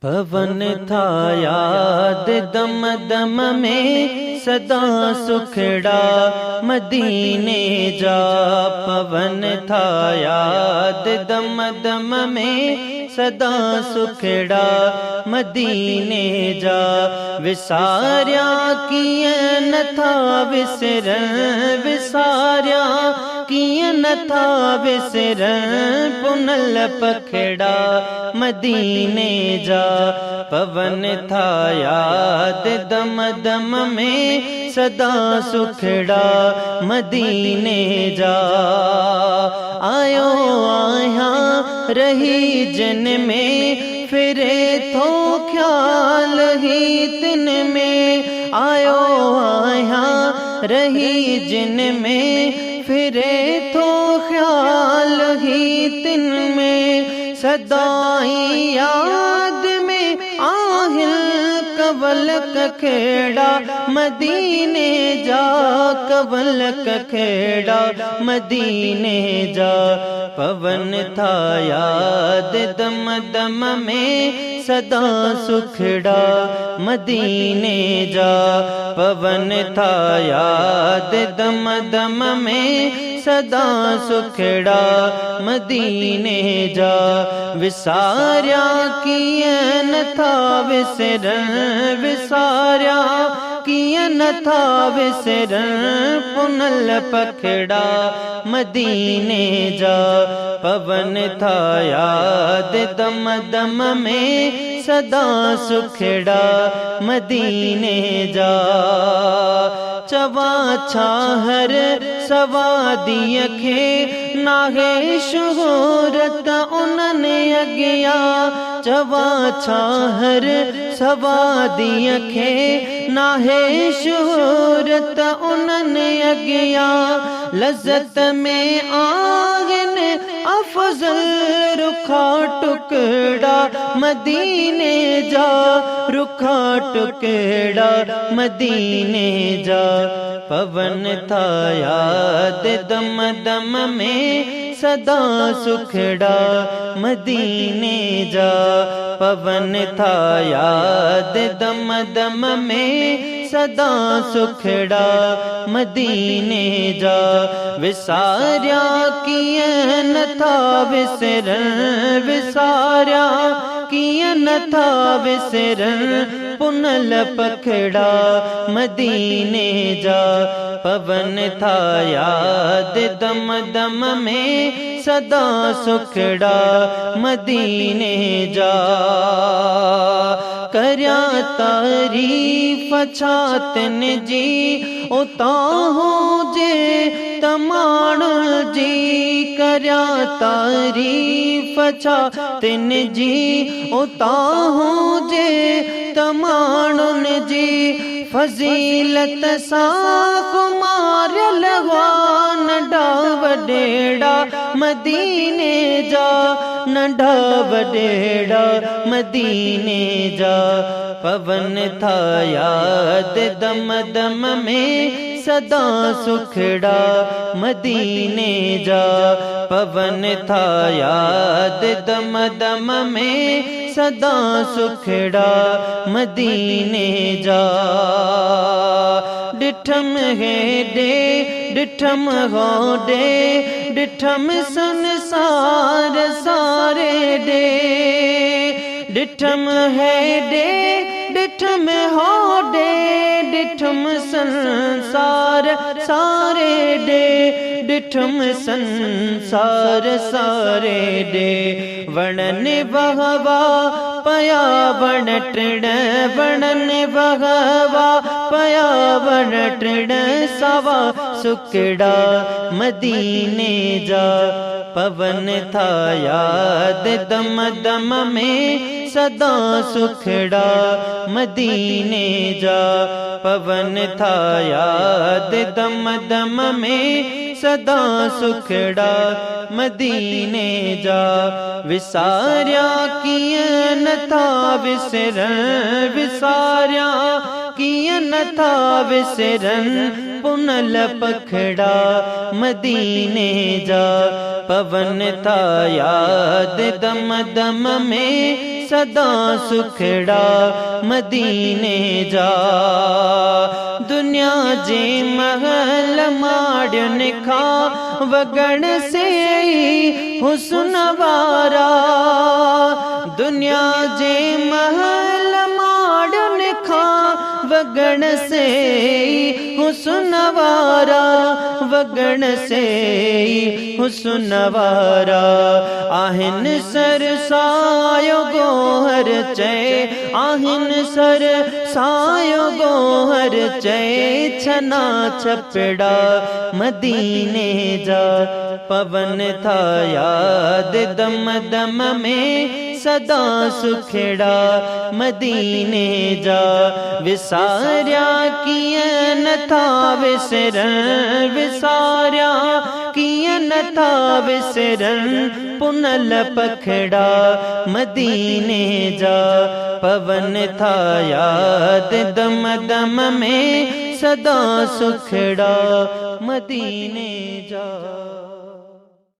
पवन था याद दम दम में सदा सुखड़ा मदीने जा। पवन था याद दम दम में सदा सुखड़ा मदीने जा। विसार्या किए न था विसरन, विसार्या किए न था विसरन, पुनल पखड़ा मदीने जा। पवन था याद दम दम में सदा सुखड़ा मदीने जा। आयो आया रही जिन में फिरे तो ख्याल ही तिन में। आयो आया रही जिन में फिरे तो ख्याल ही तिन में। सदाई याद में आहिल कवल कखेड़ा मदीने जा। कवल कखेड़ा मदीने जा। पवन था याद दम दम में सदा सुखड़ा मदीने जा। पवन था याद दम दम में सदा सुखड़ा मदीने जा। विसार्या किए न था विसरन, विसार्या किए न था विसरन, पुनल पखड़ा मदीने जा। पवन था याद दम दम में सदा सुखड़ा मदीने जा। चवा छाहर सवादी अखे नाहे शोहरत उन्हने अगिया। चवा छाहर सवादी अखे नाहे शोहरत उन्हने अगिया। लज्जत में आगन अफजल रुखा टुकड़ा मदीने जा। रुखा टुकड़ा मदीने जा। पवन था याद दम दम में सदा सुखड़ा मदीने जा। पवन था याद दम दम में सदा सुखड़ा मदीने जा। विसार्या किए न था विसरन, विसार्या किए न था विसरन, पुनल पखड़ा मदीने जा। पवन था याद दम दम में सदा सुखड़ा मदीने जा। करया तारीफ छातन जी उताहो जे तमाण जी। करया तारीफ छातन जी उताहो जे तमाणुन जी। फजीलत सा कुमार लगवा नंढा वडेड़ा मदीने जा। नंढा वडेड़ा मदीने जा। पवन था याद दम दम में सदा सुखड़ा मदीने जा। पवन था याद दम दम में सदा सुखड़ा मदीने जा। डिठम है डे डिठम हो डे, डिठम संसार सारे डे। डिठम है डे डिठम हो डे, डिठम संसार सारे डे। डिठम संसार सारे डे। वर्णन बहवा पया वण तृण, वर्णन बहवा पया वण तृण, सवा सुखड़ा मदीने जा। पवन था याद दम दम में सदा सुखड़ा मदीने जा। पवन था याद दम दम में सदा सुखड़ा मदीने जा। विसार्या किए न था विसरन, विसार्या किए न था विसरन, पुनल पखड़ा मदीने जा। पवन था याद दम दम में सदा सुखड़ा मदीने जा। दुनिया जे महल माड़न खा वगण से हुस्न वारा। दुनिया जे महल माड़न खा वगण से हुस्न वारा। वगण से हुस्न वारा। आहिन सर सायो गोहर चए। आहिन सर सायो गोहर चए। छना छपड़ा मदीने जा। पवन था याद दम दम में सदा सुखड़ा मदीने जा। विसार्या कियन था विसरन। विसार्या कियन था विसरन। पुनल पखड़ा मदीने जा। पवन था याद दम दम में सदा सुखड़ा मदीने जा।